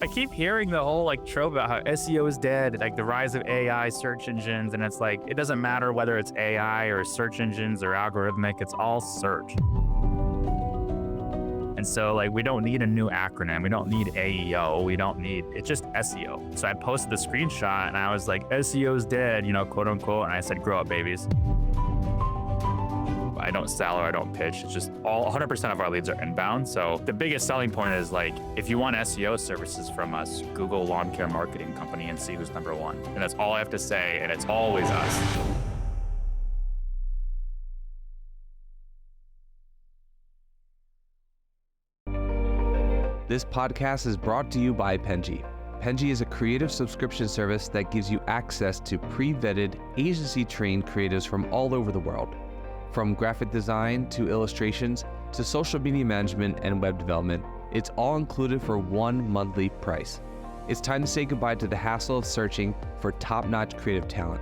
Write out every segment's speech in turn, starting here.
I keep hearing the whole like trope about how SEO is dead, like the rise of AI search engines, and it's like it doesn't matter whether it's AI or search engines or algorithmic, it's all search. And so like we don't need a new acronym, we don't need AEO, we don't need it's just SEO. So I posted the screenshot and I was like, SEO is dead, quote unquote, and I said, grow up, babies. I don't sell or I don't pitch. It's just all 100% of our leads are inbound. So the biggest selling point is like, if you want SEO services from us, Google Lawn Care Marketing Company and see who's number one. And that's all I have to say. And it's always us. This podcast is brought to you by Penji. Penji is a creative subscription service that gives you access to pre-vetted, agency-trained creatives from all over the world. From graphic design to illustrations to social media management and web development, it's all included for one monthly price. It's time to say goodbye to the hassle of searching for top-notch creative talent.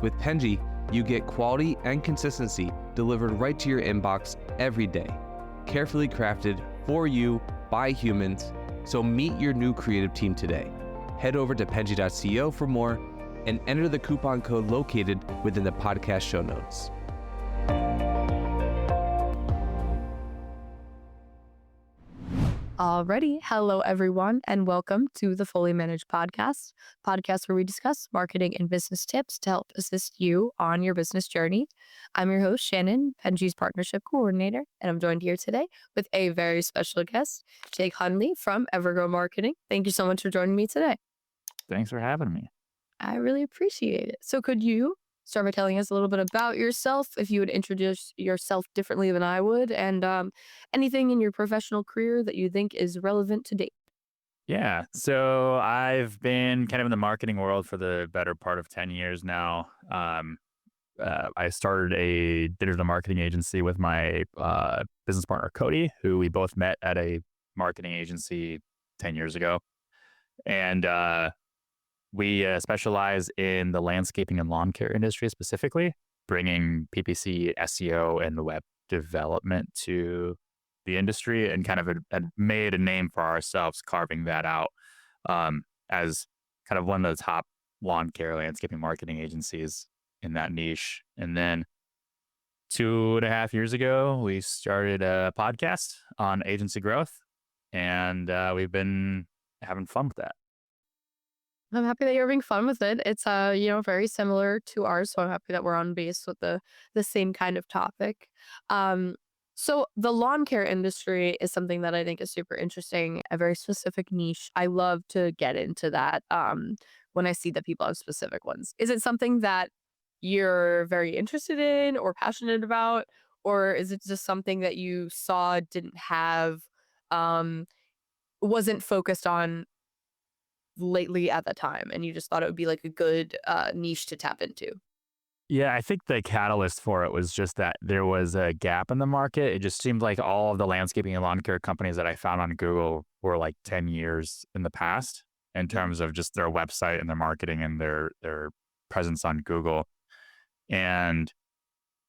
With Penji, you get quality and consistency delivered right to your inbox every day. Carefully crafted for you by humans, so meet your new creative team today. Head over to penji.co for more and enter the coupon code located within the podcast show notes. Alrighty. Hello, everyone, and welcome to the Fully Managed podcast where we discuss marketing and business tips to help assist you on your business journey. I'm your host, Shannon, Penji's partnership coordinator, and I'm joined here today with a very special guest, Jake Hunley from Evergrow Marketing. Thank you so much for joining me today. Thanks for having me. I really appreciate it. So could you start by telling us a little bit about yourself, if you would introduce yourself differently than I would, and anything in your professional career that you think is relevant to date? Yeah. So I've been kind of in the marketing world for the better part of 10 years now. I started a digital marketing agency with my business partner, Cody, who we both met at a marketing agency 10 years ago. And we specialize in the landscaping and lawn care industry specifically, bringing PPC, SEO, and the web development to the industry, and kind of had made a name for ourselves carving that out as kind of one of the top lawn care landscaping marketing agencies in that niche. And then 2.5 years ago, we started a podcast on agency growth, and we've been having fun with that. I'm happy that you're having fun with it. It's very similar to ours, so I'm happy that we're on base with the same kind of topic. So the lawn care industry is something that I think is super interesting, a very specific niche. I love to get into that when I see that people have specific ones. Is it something that you're very interested in or passionate about, or is it just something that you saw didn't have, um, wasn't focused on lately at the time, and you just thought it would be like a good niche to tap into? Yeah, I think the catalyst for it was just that there was a gap in the market. It just seemed like all of the landscaping and lawn care companies that I found on Google were like 10 years in the past in terms of just their website and their marketing and their presence on Google. And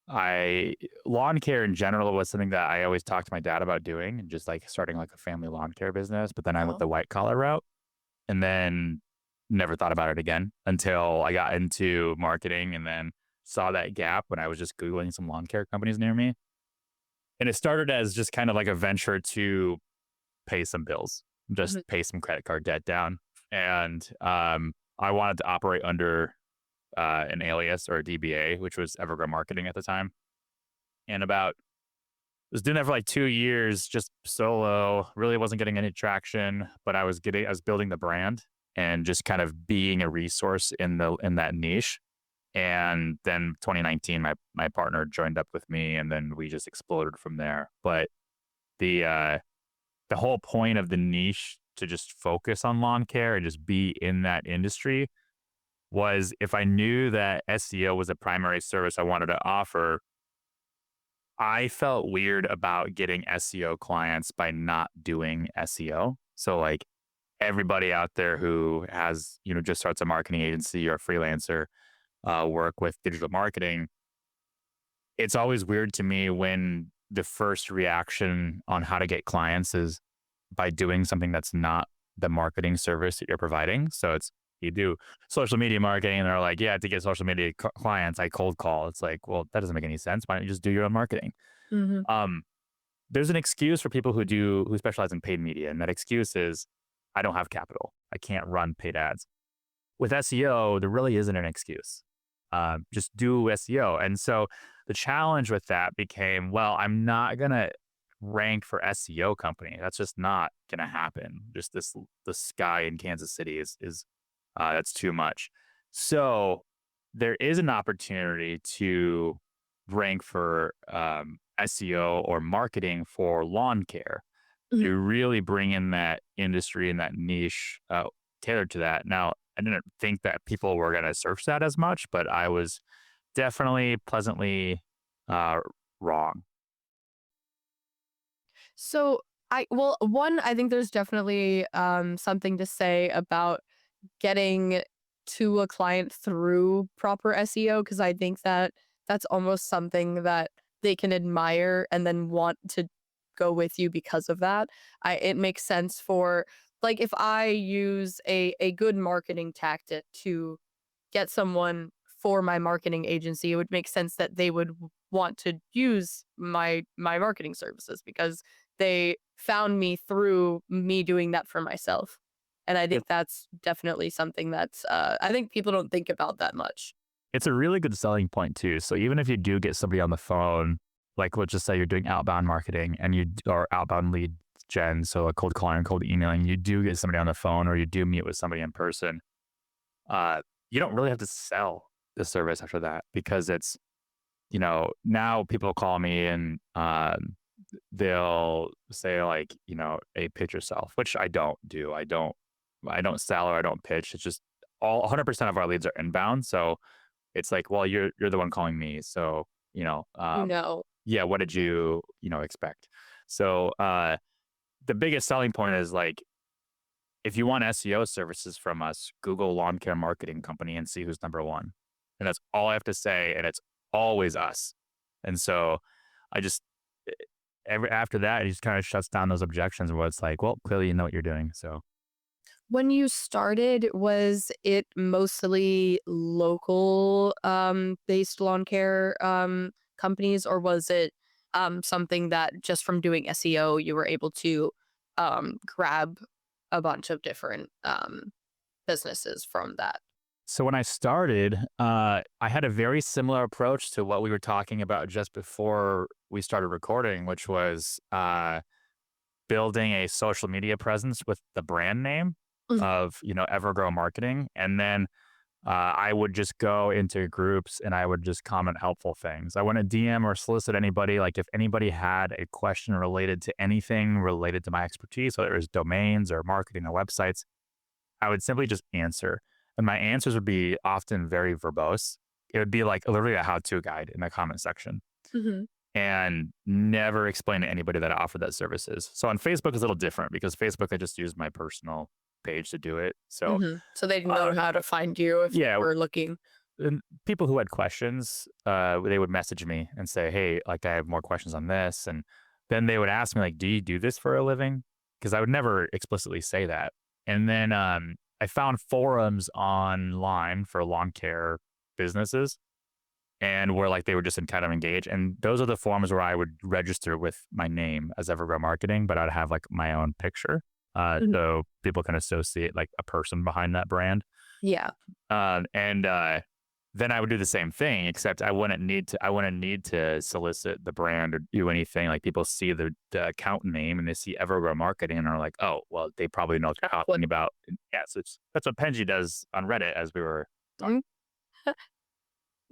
lawn care in general was something that I always talked to my dad about doing, and just like starting like a family lawn care business. But then I went Oh. the white collar route, and then never thought about it again until I got into marketing, and then saw that gap when I was just Googling some lawn care companies near me. And it started as just kind of like a venture to pay some bills, just Mhm. pay some credit card debt down. And I wanted to operate under an alias or a DBA, which was Evergrow Marketing at the time. And was doing that for like 2 years, just solo, really wasn't getting any traction, but I was building the brand and just kind of being a resource in that niche. And then 2019, my partner joined up with me, and then we just exploded from there. But the whole point of the niche to just focus on lawn care and just be in that industry was, if I knew that SEO was a primary service I wanted to offer, I felt weird about getting SEO clients by not doing SEO. So like everybody out there who has, just starts a marketing agency or a freelancer, work with digital marketing, it's always weird to me when the first reaction on how to get clients is by doing something that's not the marketing service that you're providing. So it's, you do social media marketing and they're like, yeah, to get social media clients, I cold call. It's like, well, that doesn't make any sense. Why don't you just do your own marketing? Hmm. Um, there's an excuse for people who specialize in paid media. And that excuse is, I don't have capital. I can't run paid ads. With SEO, there really isn't an excuse. Just do SEO. And so the challenge with that became, well, I'm not going to rank for SEO company. That's just not going to happen. Just the sky in Kansas City is that's too much. So there is an opportunity to rank for SEO or marketing for lawn care Hmm. to really bring in that industry and that niche tailored to that. Now, I didn't think that people were going to search that as much, but I was definitely pleasantly uh, wrong. So well, one, I think there's definitely something to say about getting to a client through proper SEO, because I think that that's almost something that they can admire and then want to go with you because of that. It makes sense for, like, if I use a good marketing tactic to get someone for my marketing agency, it would make sense that they would want to use my marketing services because they found me through me doing that for myself. And I It, think that's definitely something that's I think people don't think about that much. it's a really good selling point too. So even if you do get somebody on the phone, like let's just say you're doing outbound marketing and or outbound lead gen, so a cold calling, cold emailing, you do get somebody on the phone or you do meet with somebody in person. Uh, you don't really have to sell the service after that because it's, now people call me and they'll say like, hey, pitch yourself, which I don't do. I don't sell or I don't pitch. It's just all 100% of our leads are inbound. So it's like, well, you're the one calling me. So, You know. yeah, what did you, expect? So the biggest selling point is like, if you want SEO services from us, Google lawn care marketing company and see who's number one. And that's all I have to say. And it's always us. And so I just, e- after that, it just kind of shuts down those objections where it's like, well, clearly you know what you're doing. So When you started, was it mostly local based lawn care companies, or was it something that just from doing SEO you were able to grab a bunch of different businesses from that? So when I started, I had a very similar approach to what we were talking about just before we started recording, which was building a social media presence with the brand name Mhm. of, Evergrow Marketing. And then I would just go into groups and I would just comment helpful things. I wouldn't DM or solicit anybody. Like if anybody had a question related to anything related to my expertise, whether it was domains or marketing or websites, I would simply just answer. And my answers would be often very verbose. It would be like literally a how-to guide in the comment section Mhm. and never explain to anybody that I offered that services. So on Facebook, it's a little different because Facebook, I just use my personal page to do it. So, Mhm. So they know uh, how to find you if they yeah, were looking. and people who had questions, they would message me and say, "Hey, like I have more questions on this," and then they would ask me like, "Do you do this for a living?" Because I would never explicitly say that. And then I found forums online for lawn care businesses, and where like they were just in kind of engaged. And those are the forums where I would register with my name as Evergrow Marketing, but I'd have like my own picture, Mhm. so people can associate like a person behind that brand. Yeah. And then I would do the same thing, except I wouldn't need to solicit the brand or do anything. Like people see the account name and they see Evergrow Marketing and are like, oh, well, they probably know what they're What? talking about. And yeah, so that's what Penji does on Reddit as we were talking. Mm.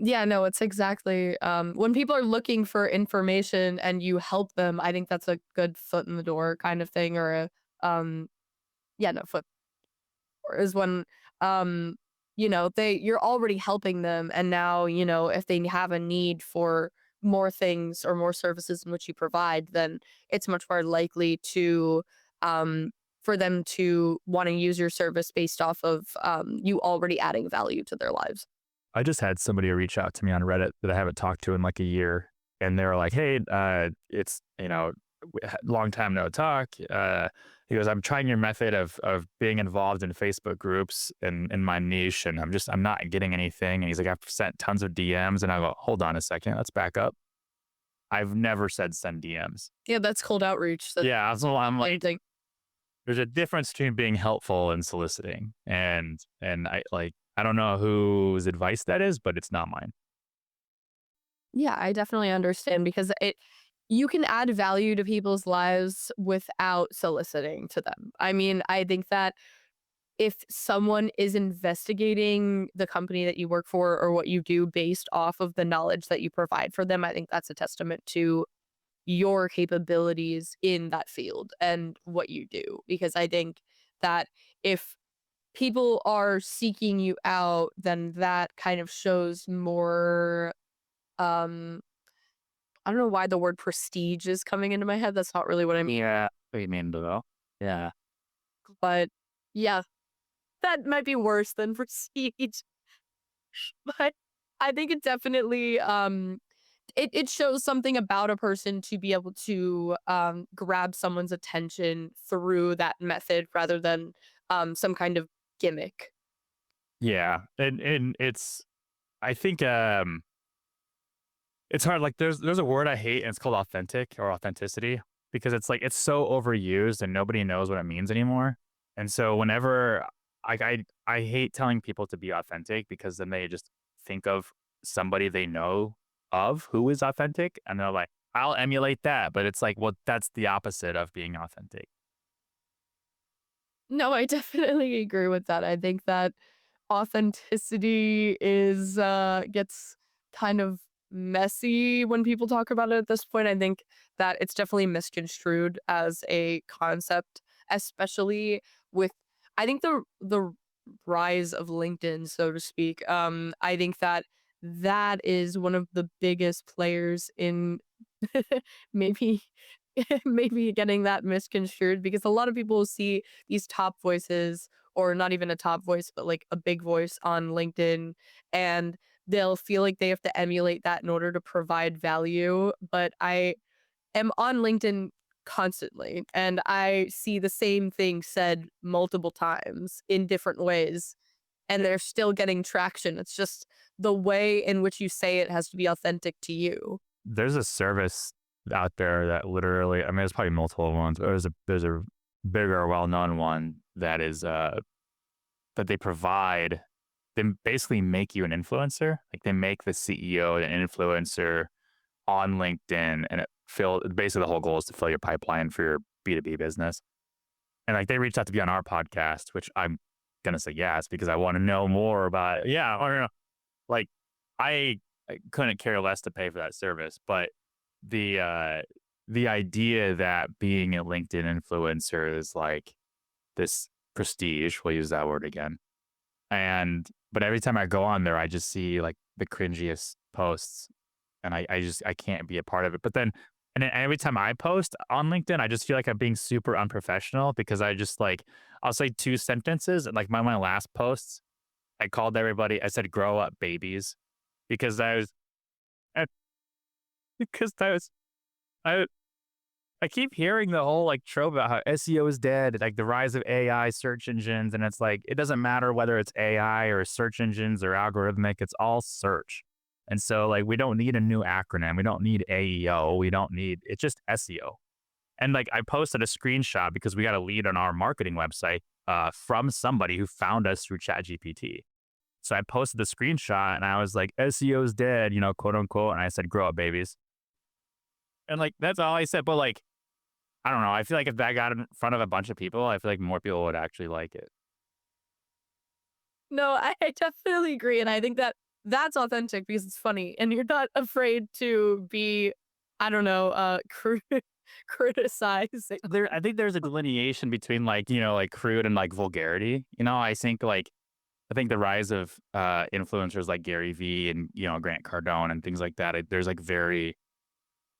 Yeah, no, it's exactly when people are looking for information and you help them, I think that's a good foot in the door kind of thing, or a yeah, no, foot is when um you're already helping them, and now if they have a need for more things or more services in which you provide, then it's much more likely to um for them to want to use your service based off of you already adding value to their lives. I just had somebody reach out to me on Reddit that I haven't talked to in like a year, and they're like, "Hey, it's long time no talk. He goes, I'm trying your method of being involved in Facebook groups in my niche, and I'm not getting anything. And he's like, I've sent tons of DMs, and I go, hold on a second, let's back up. I've never said send DMs. Yeah, that's cold outreach. That's Yeah, so I'm like, anything. there's a difference between being helpful and soliciting, and I don't know whose advice that is, but it's not mine. Yeah, I definitely understand because it you can add value to people's lives without soliciting to them. I mean, I think that if someone is investigating the company that you work for or what you do based off of the knowledge that you provide for them, I think that's a testament to your capabilities in that field and what you do. Because I think that if people are seeking you out, then that kind of shows more um I don't know why the word prestige is coming into my head. That's not really what I mean. Yeah, what you mean though? Yeah. But yeah, that might be worse than prestige. But I think it definitely it shows something about a person to be able to grab someone's attention through that method rather than some kind of gimmick. Yeah, and I think it's hard. Like there's a word I hate, and it's called authentic or authenticity because it's like it's so overused and nobody knows what it means anymore. And so whenever I hate telling people to be authentic because then they just think of somebody they know of who is authentic, and they're like, I'll emulate that. But it's like, well, that's the opposite of being authentic. No, I definitely agree with that. I think that authenticity is gets kind of messy when people talk about it at this point. I think that it's definitely misconstrued as a concept, especially with I think the rise of LinkedIn, so to speak. I think that that is one of the biggest players in maybe maybe getting that misconstrued because a lot of people see these top voices or not even a top voice but like a big voice on LinkedIn and they'll feel like they have to emulate that in order to provide value, but I am on LinkedIn constantly and I see the same thing said multiple times in different ways and they're still getting traction. It's just the way in which you say it has to be authentic to you. There's a service out there that literally, I mean, there's probably multiple ones, but there's a bigger, well-known one that is that they provide. They basically make you an influencer. Like they make the CEO an influencer on LinkedIn, and it fill basically the whole goal is to fill your pipeline for your B2B business. And like they reached out to be on our podcast, which I'm gonna say yes because I want to know more about it. Yeah, I don't know. Like I couldn't care less to pay for that service, but the uh the idea that being a LinkedIn influencer is like this prestige, we'll use that word again. And but every time I go on there, I just see like the cringiest posts and I can't be a part of it. But then every time I post on LinkedIn, I just feel like I'm being super unprofessional because I just like I'll say two sentences and like my last posts, I called everybody, I said grow up babies because I because I I keep hearing the whole like trope about how SEO is dead, like the rise of AI search engines, and it's like it doesn't matter whether it's AI or search engines or algorithmic, it's all search. And so like we don't need a new acronym, we don't need AEO, we don't need it's just SEO. And like I posted a screenshot because we got a lead on our marketing website from somebody who found us through ChatGPT. So I posted the screenshot and I was like, SEO is dead, you know, quote unquote. And I said, grow up babies. And like that's all I said. But like I don't know. I feel like if that got in front of a bunch of people, I feel like more people would actually like it. No, I definitely agree, and I think that that's authentic because it's funny, and you're not afraid to be, I don't know, criticizing. I think there's a delineation between like, you know, like crude and like vulgarity. You know, I think the rise of influencers like Gary Vee and, you know, Grant Cardone and things like that, there's like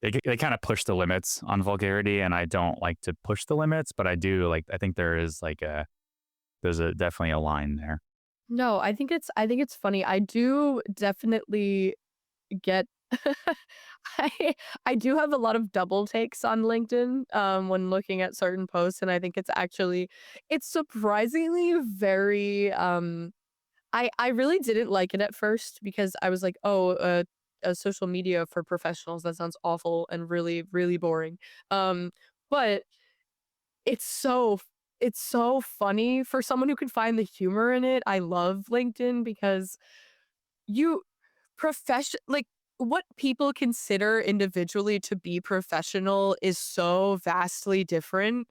they kind of push the limits on vulgarity. And I don't like to push the limits, but I do like, I think there is like there's a definitely a line there. No, I think it's funny. I do definitely get I I do have a lot of double takes on LinkedIn, when looking at certain posts, and I think it's surprisingly very, I really didn't like it at first because I was like, "Oh, social media for professionals, that sounds awful and really, really boring." But it's it's so funny for someone who can find the humor in it. I love LinkedIn because you like, what people consider individually to be professional is so vastly different,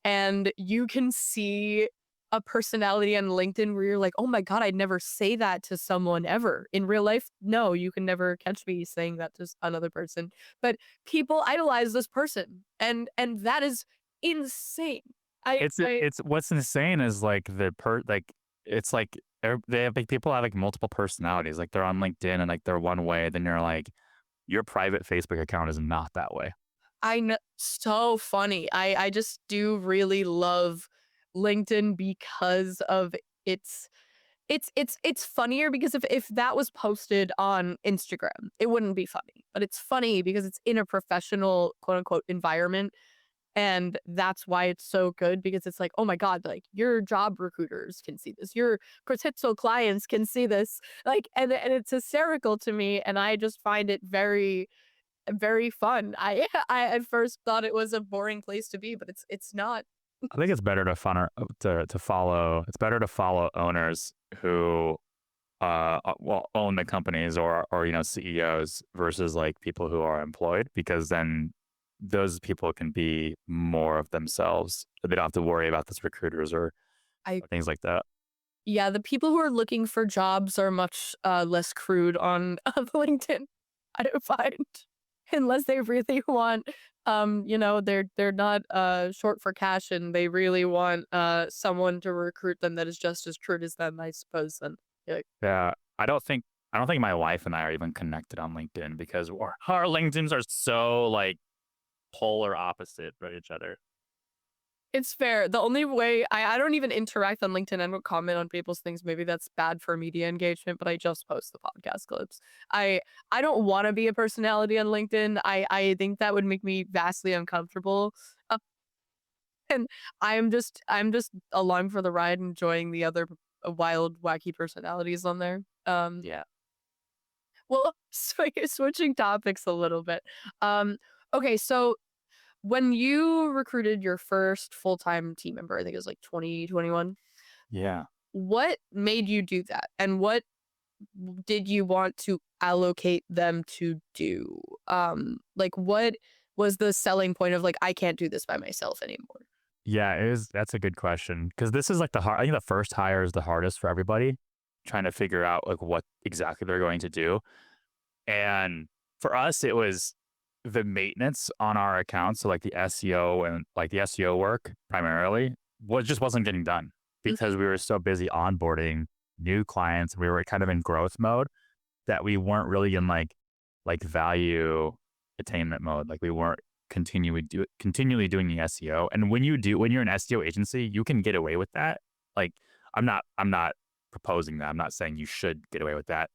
and you can see a personality on LinkedIn where you're like, "Oh my god, I'd never say that to someone ever." In real life, no, you can never catch me saying that to another person, but people idolize this person, and that is insane. I It's what's insane is like it's like they have like people have like multiple personalities. Like they're on LinkedIn and like they're one way, then you're like your private Facebook account is not that way. I know, so funny. I just do really love LinkedIn because of its it's funnier because if that was posted on Instagram, it wouldn't be funny. But it's funny because it's in a professional quote unquote environment. And that's why it's so good because it's like, oh my God, like your job recruiters can see this, your potential clients can see this. Like, and it's hysterical to me. And I just find it very very fun. I at first thought it was a boring place to be, but it's not. I think it's better to to follow. It's better to follow owners who well own the companies or you know CEOs versus like people who are employed because then those people can be more of themselves. They don't have to worry about this recruiters I or things like that. Yeah, the people who are looking for jobs are much less crude on LinkedIn. I don't find unless they really want they're not short for cash and they really want someone to recruit them that is just as crude as them, I suppose. Then yeah. Yeah, I don't think my wife and I are even connected on LinkedIn because our LinkedIn's are so like polar opposite from each other. It's fair. The only way I don't even interact on LinkedIn. I don't comment on people's things. Maybe that's bad for media engagement, but I just post the podcast clips. I don't want to be a personality on LinkedIn. I think that would make me vastly uncomfortable. Uh, and I'm just along for the ride, enjoying the other wild, wacky personalities on there. Yeah. Well, switching topics a little bit. Um, okay, so when you recruited your first full-time team member, I think it was like 2021, Yeah. what made you do that? And what did you want to allocate them to do? Like what was the selling point of like, I can't do this by myself anymore? Yeah, it is. That's a good question because this is like I think the first hire is the hardest for everybody, trying to figure out like what exactly they're going to do. And for us, it was the maintenance on our accounts, so like the SEO and like the SEO work primarily wasn't getting done because we were so busy onboarding new clients. We were kind of in growth mode that we weren't really in like value attainment mode. Like we weren't continually doing the SEO. And when you're an SEO agency, you can get away with that. Like I'm not proposing that. I'm not saying you should get away with that.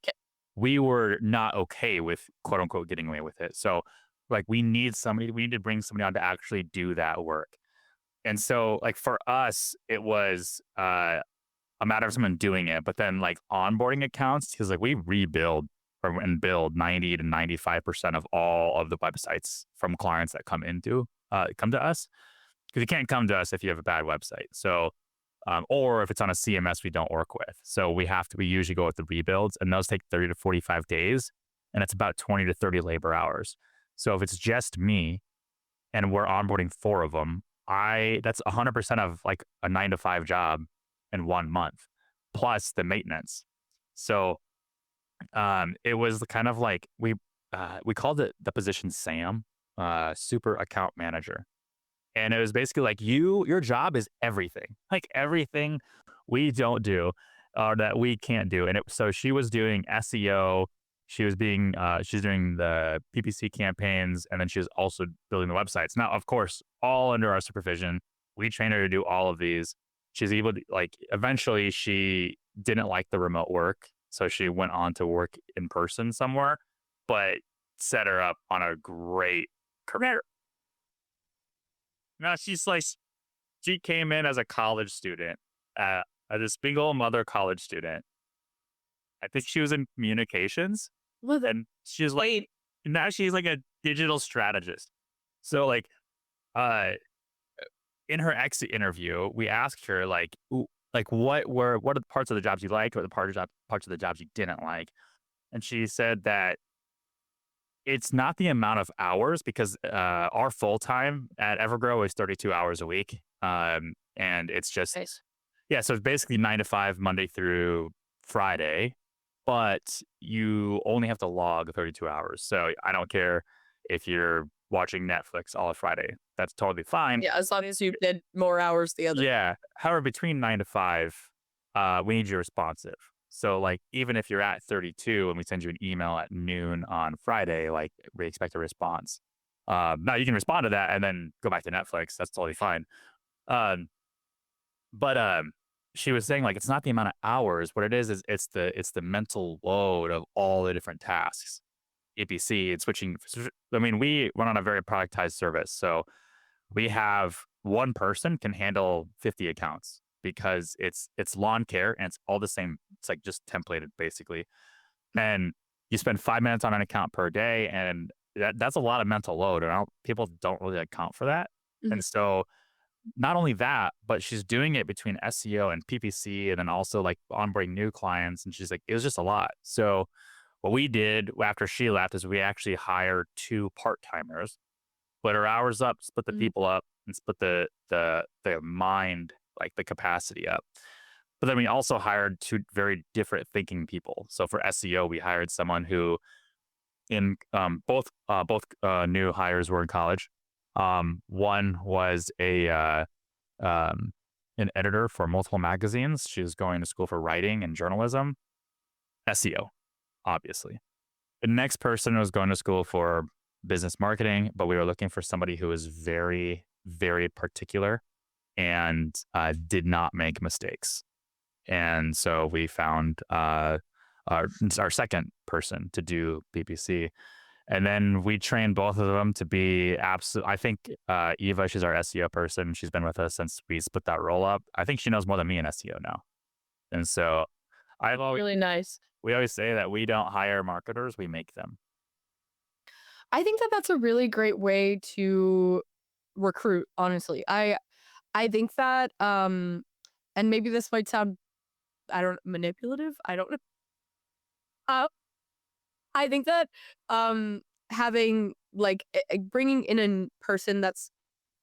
We were not okay with quote unquote getting away with it. So like we need to bring somebody on to actually do that work. And so like for us, it was a matter of someone doing it, but then like onboarding accounts, because like we rebuild and build 90 to 95% of all of the websites from clients that come to us. Because you can't come to us if you have a bad website. So or if it's on a CMS we don't work with. So we usually go with the rebuilds and those take 30 to 45 days and it's about 20 to 30 labor hours. So if it's just me and we're onboarding four of them, that's 100% of like a 9 to 5 job in 1 month plus the maintenance. So it was kind of like we called it the position Sam, super account manager. And it was basically like your job is everything. Like everything we don't do or that we can't do. And so she was doing SEO, she's doing the PPC campaigns, and then she was also building the websites. Now, of course, all under our supervision. We trained her to do all of these. She's able to like eventually she didn't like the remote work. So she went on to work in person somewhere. But set her up on a great career. Now she came in as a college student, as a single mother college student. I think she was in communications, Well, and she's like wait, now she's like a digital strategist. So like uh in her exit interview, we asked her like what are the parts of the jobs you liked, what are the parts of the jobs you didn't like, and she said that it's not the amount of hours because our full time at Evergrow is 32 hours a week, and it's just nice. yeah, so it's basically 9 to 5 Monday through Friday, but you only have to log 32 hours. So I don't care if you're watching Netflix all of Friday. That's totally fine. Yeah, as long as you did more hours the other. Yeah. However, between 9 to 5, we need you responsive. So, like, even if you're at 32 and we send you an email at noon on Friday, like, we expect a response. Now, you can respond to that and then go back to Netflix. That's totally fine. Um, but she was saying, like, it's not the amount of hours. What it is it's the mental load of all the different tasks. EPC, it's switching. I mean, we run on a very productized service. So we have one person can handle 50 accounts because it's lawn care and it's all the same. It's like just templated basically. And you spend 5 minutes on an account per day, and that's a lot of mental load. And people don't really account for that. Mhm. And so not only that, but she's doing it between SEO and PPC and then also like onboarding new clients. And she's like, it was just a lot. So what we did after she left is we actually hired two part timers, split our hours up, split the Mhm. people up, and split the mind, like the capacity up. But then we also hired two very different thinking people. So for SEO, we hired someone who in both new hires were in college. One was a um, an editor for multiple magazines. She was going to school for writing and journalism, SEO, obviously. The next person was going to school for business marketing, but we were looking for somebody who was very, very particular and did not make mistakes. And so we found our second person to do PPC. And then we trained both of them to be absolute. I think Eva, she's our SEO person. She's been with us since we split that role up. I think she knows more than me in SEO now. And so I've always Really nice. we always say that we don't hire marketers, we make them. I think that that's a really great way to recruit, honestly. I think that and maybe this might sound I don't manipulative. I don't know. Uh, I think that having like bringing in a person that's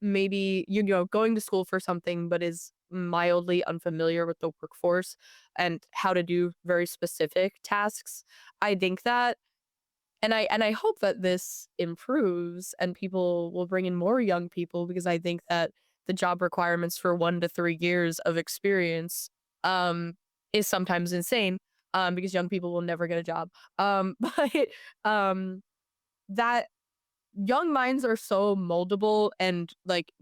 maybe going to school for something but is mildly unfamiliar with the workforce and how to do very specific tasks. I think that and I hope that this improves and people will bring in more young people because I think that the job requirements for 1 to 3 years of experience um is sometimes insane because young people will never get a job. But um that young minds are so moldable and like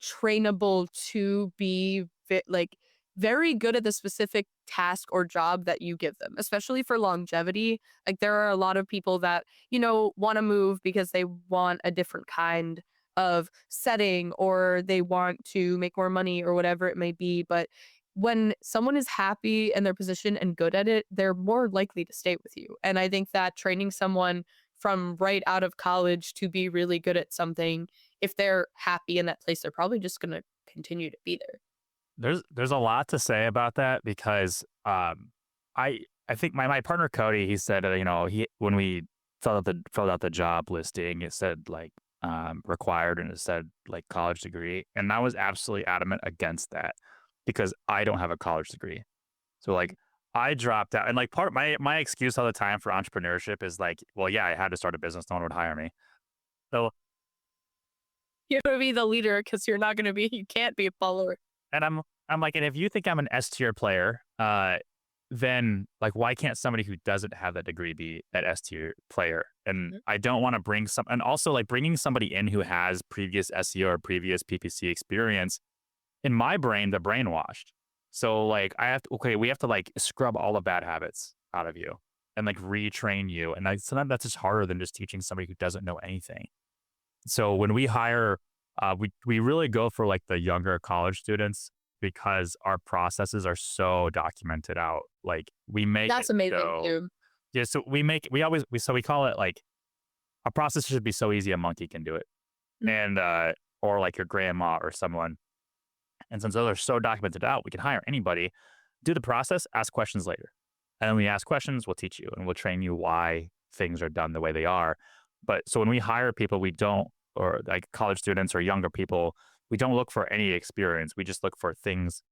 trainable to be like very good at the specific task or job that you give them, especially for longevity. Like there are a lot of people that, want to move because they want a different kind of setting or they want to make more money or whatever it may be. But when someone is happy in their position and good at it, they're more likely to stay with you. And I think that training someone from right out of college to be really good at something if they're happy in that place, they're probably just gonna continue to be there. There's a lot to say about that because I think my partner Cody, he said he when we filled out the job listing, it said like required and it said like college degree, and I was absolutely adamant against that because I don't have a college degree. So like I dropped out, and like part of my excuse all the time for entrepreneurship is like, well, yeah, I had to start a business, no one would hire me. So You're gonna be the leader because you can't be a follower. and I'm like, and if you think I'm an S tier player, then like why can't somebody who doesn't have that degree be that S tier player? And Mhm. I don't want to bring and also like bringing somebody in who has previous SEO or previous PPC experience. In my brain, they're brainwashed. So like we have to like scrub all the bad habits out of you. and like retrain you. And sometimes that's just harder than just teaching somebody who doesn't know anything. So when we hire, we really go for like the younger college students because our processes are so documented out. Like we make That's it amazing so too. yeah. So we call it like a process should be so easy a monkey can do it, Mm. and or like your grandma or someone. And since those are so documented out, we can hire anybody, do the process, ask questions later. And then when you ask questions, we'll teach you and we'll train you why things are done the way they are. But so when we hire people, we don't, or like college students or younger people, we don't look for any experience. We just look for things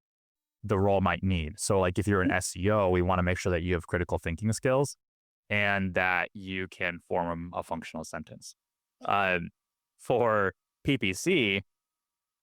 the role might need. So, like if you're an SEO, we want to make sure that you have critical thinking skills and that you can form a functional sentence. Um, for PPC,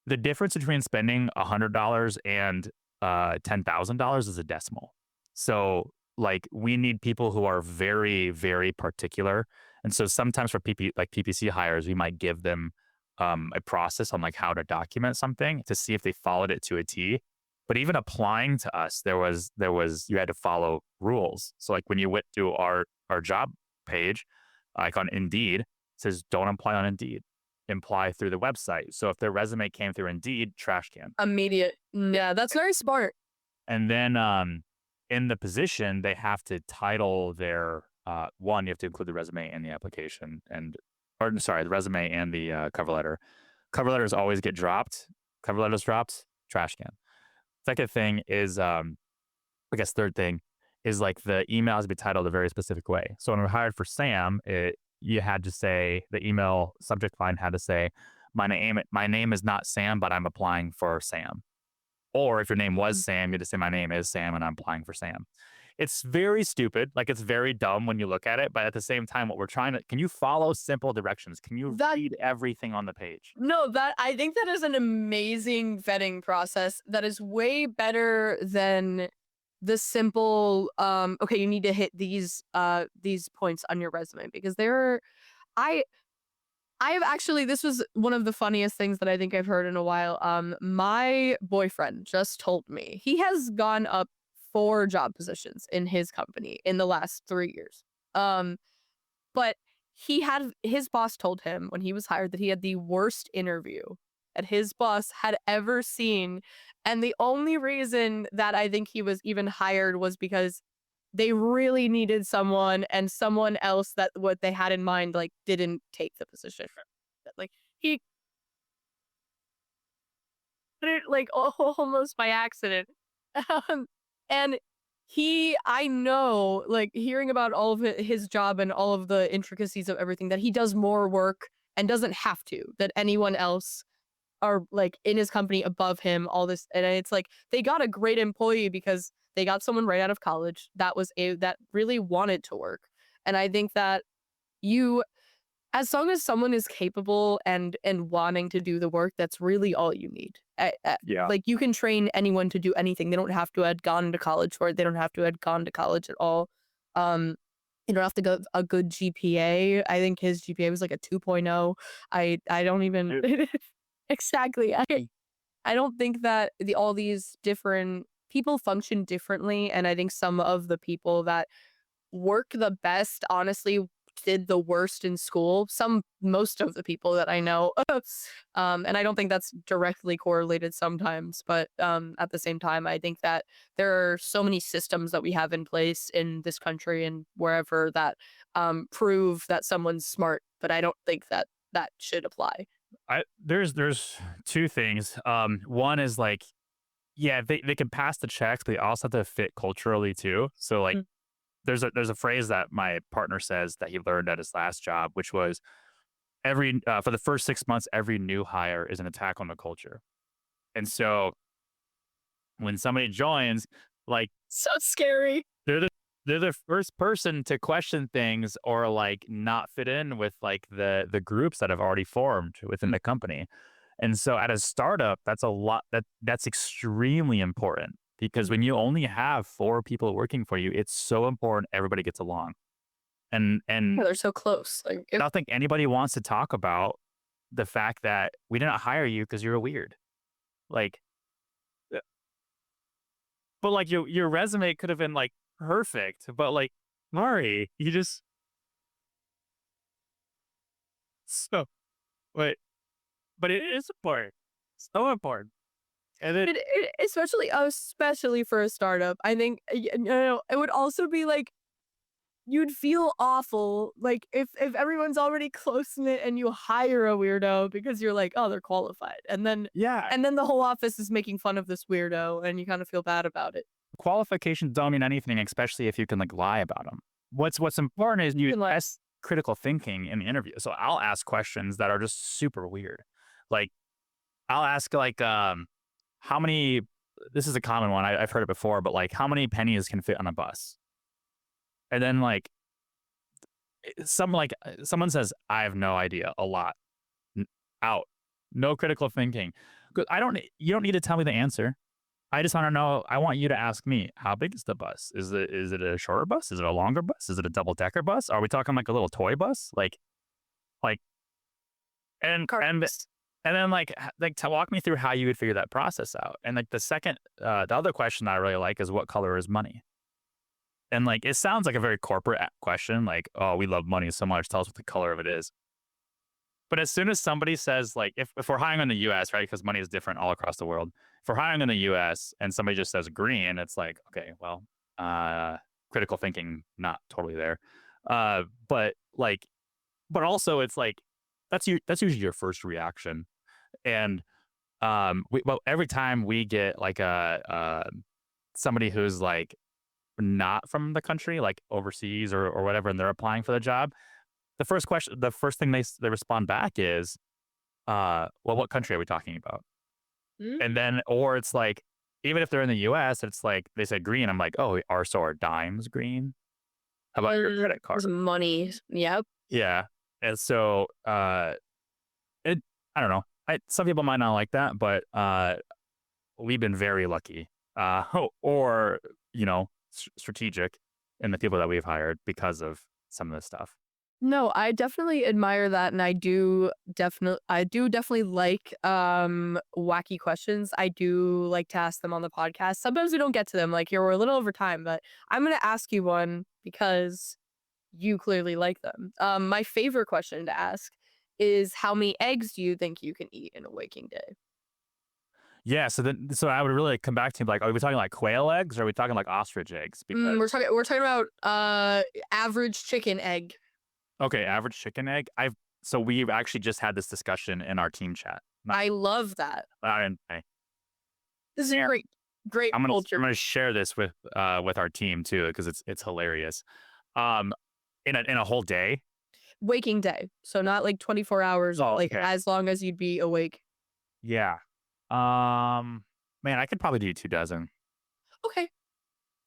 the difference between spending $100 and $10,000 is a decimal. So, like, we need people who are very, very particular. And so, sometimes for PPC hires, we might give them a process on like how to document something to see if they followed it to a T. But even applying to us, there was you had to follow rules. So, like when you went to our job page, like on Indeed, it says don't apply on Indeed, imply through the website. So if their resume came through Indeed, trash can. Immediate. Yeah, that's very smart. And then in the position, they have to title their one, you have to include the resume and the application and or sorry, the resume and the cover letter. Cover letters always get dropped. Cover letters dropped, trash can. Second thing is I guess third thing is like the email has to be titled a very specific way. So when we hired for Sam, you had to say the email subject line had to say, my name is not Sam, but I'm applying for Sam. Or if your name was Mm. Sam, you had to say my name is Sam and I'm applying for Sam. It's very stupid. Like it's very dumb when you look at it, but at the same time, what we're trying to can you follow simple directions? Can you That read everything on the page? No, that I think that is an amazing vetting process that is way better than the simple okay, you need to hit these points on your resume because there are I I've actually this was one of the funniest things that I think I've heard in a while. My boyfriend just told me he has gone up 4 job positions in his company in the last 3 years. Um but he had his boss told him when he was hired that he had the worst interview that his boss had ever seen. And the only reason that I think he was even hired was because they really needed someone and someone else that what they had in mind like didn't take the position. Like he did it like almost by accident. Um, and I know, like hearing about all of his job and all of the intricacies of everything, that he does more work and doesn't have to, that anyone else are like in his company above him, all this. And it's like they got a great employee because they got someone right out of college that really wanted to work. And I think that you as long as someone is capable and wanting to do the work, that's really all you need. Yeah. Like, you can train anyone to do anything. They don't have to have gone to college for it. They don't have to have gone to college at all. Um, you don't have to go a good GPA. I think his GPA was like a 2.0. I don't even exactly. I don't think that all these different people function differently, and I think some of the people that work the best, honestly, did the worst in school. Most of the people that I know. And I don't think that's directly correlated sometimes, but at the same time, I think that there are so many systems that we have in place in this country and wherever that prove that someone's smart, but I don't think that that should apply. There's two things. One is like, yeah, they can pass the checks, but they also have to fit culturally too. So like Mm. there's a phrase that my partner says that he learned at his last job, which was every for the first 6 months, every new hire is an attack on the culture. And so when somebody joins, like So scary. they're the they're the first person to question things or like not fit in with like the groups that have already formed within the company. And so at a startup, that's extremely important because when you only have 4 people working for you, it's so important everybody gets along. And Yeah, they're so close. Like, I don't think anybody wants to talk about the fact that we didn't hire you because you're weird. Like, but like your resume could have been like perfect, but like sorry. You just so wait, but it is important. So important. And then Especially for a startup, I think, it would also be like, you'd feel awful, like, if everyone's already close-knit and you hire a weirdo because you're like, "Oh, they're qualified," yeah, and then the whole office is making fun of this weirdo, and you kinda feel bad about it. qualifications don't mean anything, especially if you can like lie about them. What's important is You you can, like, test critical thinking in the interview. So I'll ask questions that are just super weird. Like I'll ask like how many this is a common one. I've heard it before, but like how many pennies can fit on a bus? And then like someone says, I have no idea, a lot. Out. No critical thinking. 'Cause you don't need to tell me the answer. I just want to know. I want you to ask me, how big is the bus? Is it a shorter bus? Is it a longer bus? Is it a double decker bus? Are we talking like a little toy bus? Like and and Cars. and then like to walk me through how you would figure that process out. And like the other question I really like is what color is money? And like it sounds like a very corporate question, like, oh, we love money so much. Tell us what the color of it is. But as soon as somebody says, like, if we're hiring in the US, right? Because money is different all across the world. If we're hiring in the US and somebody just says green, it's like, okay, well, critical thinking, not totally there. But like, but also it's like, that's usually your first reaction. And well, every time we get like somebody who's like not from the country, like overseas or whatever, and they're applying for the job, the first thing they respond back is, well, what country are we talking about? And Mm. then, or it's like, even if they're in the US, it's like they said green. I'm like, oh, are dimes green? How about your credit card? There's money. Yep. Yeah. And so, it, I don't know. Some people might not like that, but we've been very lucky, or, strategic in the people that we've hired because of some of this stuff. No, I definitely admire that, and I do definitely like, wacky questions. I do like to ask them on the podcast. Sometimes we don't get to them, like, here, we're a little over time, but I'm gonna ask you one because you clearly like them. My favorite question to ask is, how many eggs do you think you can eat in a waking day? Yeah, so I would really come back to like, are we talking like quail eggs or are we talking like ostrich eggs? Because We're talking about, average chicken egg. okay, average chicken egg. So we've actually just had this discussion in our team chat. Not, I love that. I This is share. great, great I'm culture. gonna share this with our team too because it's hilarious. Um, in a whole day. Waking day, so not like 24 hours, Oh, like, okay. as long as you'd be awake. Yeah. Man, I could probably do 2 dozen. Okay.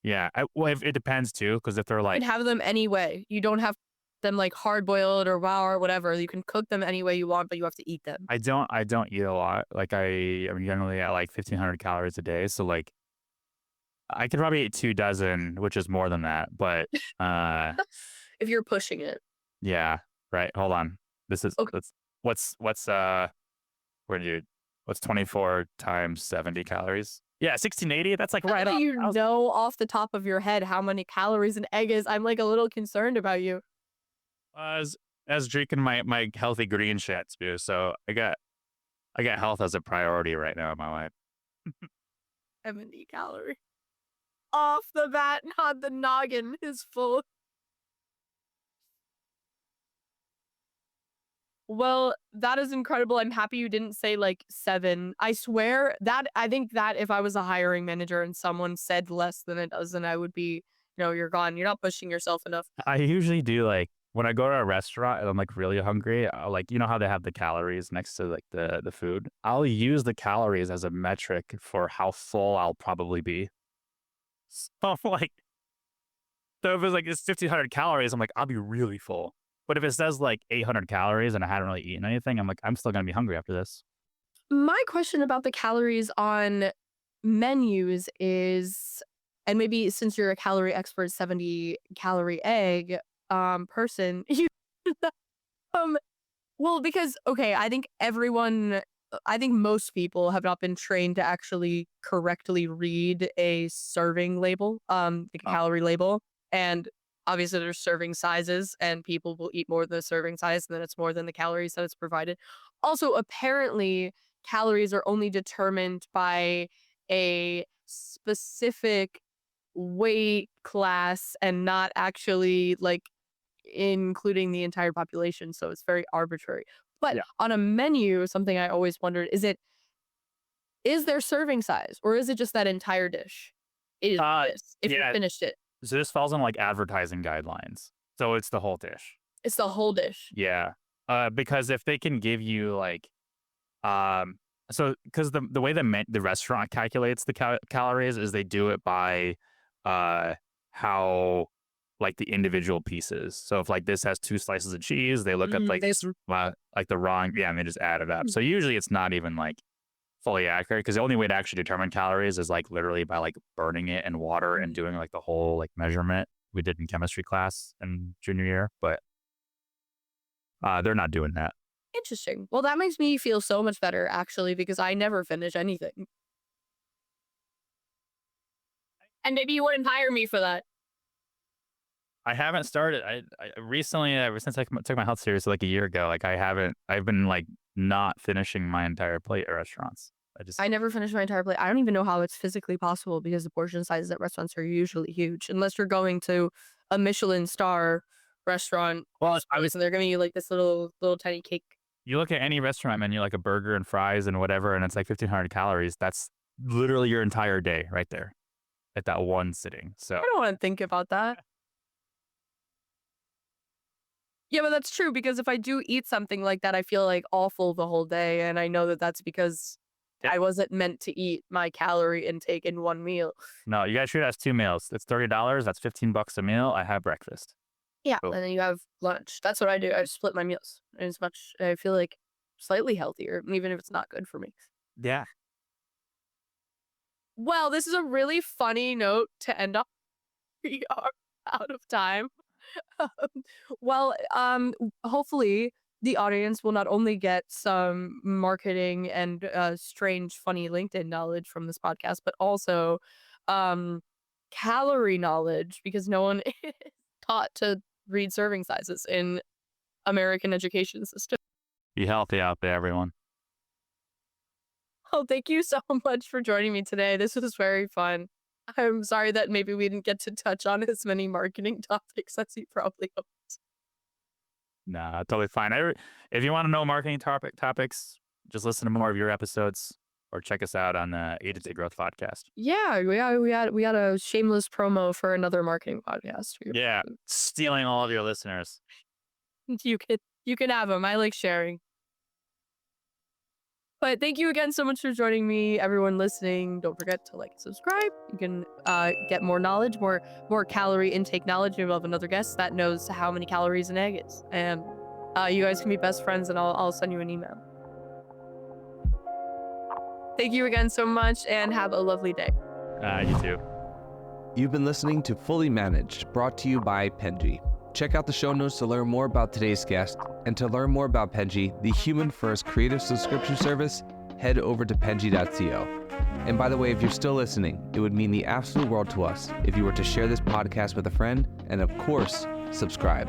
Yeah. Well, if, it depends too, because if they're You like, can have them any way. You don't have them, like, hard boiled or raw or whatever. You can cook them any way you want, but you have to eat them. I don't eat a lot. Like I'm generally at like 1,500 calories a day. So like I could probably eat 2 dozen, which is more than that. But uh, If you're pushing it. yeah. Right. Hold on. This is Okay. that's what's where do you what's 24 times 70 calories? Yeah, 1680. That's like Now right that up. you know off the top of your head how many calories an egg is, I'm, like, a little concerned about you. As drinking my healthy green shit too. So I got health as a priority right now in my life. 70 calories. Off the bat, not the noggin is full. Well, that is incredible. I'm happy you didn't say, like, 7. I think that if I was a hiring manager and someone said less than a dozen, I would be, "You're gone. You're not pushing yourself enough." I usually do like when I go to a restaurant and I'm like really hungry, I'll like how they have the calories next to like the food. I'll use the calories as a metric for how full I'll probably be. So like so if it's like it's 1,500 calories, I'm like I'll be really full. But if it says like 800 calories and I hadn't really eaten anything, I'm like I'm still gonna be hungry after this. My question about the calories on menus is, and maybe since you're a calorie expert, 70 calorie egg person, um well, because, okay, I think most people have not been trained to actually correctly read a serving label, like a Oh, calorie label. And obviously there's serving sizes and people will eat more than the serving size and then it's more than the calories that it's provided. Also, apparently calories are only determined by a specific weight class and not actually like including the entire population. So it's very arbitrary. But Yeah. on a menu, something I always wondered is there serving size or is it just that entire dish? Is this if you Yeah. finished it? So this falls on like advertising guidelines. So it's the whole dish. It's the whole dish. Yeah. Because if they can give you like, um, so because the way the restaurant calculates the calories is they do it by, how like the individual pieces. So if like this has 2 slices of cheese, they look up like There's like the wrong, yeah, and they just add it up. So usually it's not even like fully accurate because the only way to actually determine calories is like literally by like burning it in water and doing like the whole like measurement we did in chemistry class in junior year, but they're not doing that. interesting. Well, that makes me feel so much better actually because I never finish anything. And maybe you wouldn't hire me for that. I haven't started. I recently, ever since I took my health seriously like a year ago, like I've been like not finishing my entire plate at restaurants. I never finish my entire plate. I don't even know how it's physically possible because the portion sizes at restaurants are usually huge, unless you're going to a Michelin star restaurant. Well, And they're giving you like this little tiny cake. you look at any restaurant menu, like a burger and fries and whatever, and it's like 1,500 calories. That's literally your entire day right there at that one sitting. So I don't want to think about that. Yeah, but that's true because if I do eat something like that, I feel like awful the whole day, and I know that that's because Yeah. I wasn't meant to eat my calorie intake in one meal. no, you guys treat it as 2 meals. It's $30. That's $15 a meal. I have breakfast. Yeah, Cool. and then you have lunch. That's what I do. I split my meals. And it's much. I feel like slightly healthier, even if it's not good for me. Yeah. Well, this is a really funny note to end on. We are out of time. Um, well, hopefully the audience will not only get some marketing and strange, funny LinkedIn knowledge from this podcast, but also um, calorie knowledge because no one is taught to read serving sizes in American education system. Be healthy out there, everyone. Oh, thank you so much for joining me today. This was very fun. I'm sorry that maybe we didn't get to touch on as many marketing topics as you probably hoped. Nah, totally fine. If you want to know marketing topics, just listen to more of your episodes or check us out on the Agency Growth Podcast. Yeah, we had a shameless promo for another marketing podcast. Yeah, stealing all of your listeners. You can have them. I like sharing. But thank you again so much for joining me, everyone listening. Don't forget to like and subscribe. You can get more knowledge, more calorie intake knowledge. Maybe we'll have another guest that knows how many calories an egg is, and you guys can be best friends. And I'll send you an email. Thank you again so much, and have a lovely day. You too. You've been listening to Fully Managed, brought to you by Penji. Check out the show notes to learn more about today's guest, and to learn more about Penji, the human-first creative subscription service, head over to penji.co. And by the way, if you're still listening, it would mean the absolute world to us if you were to share this podcast with a friend, and of course, subscribe.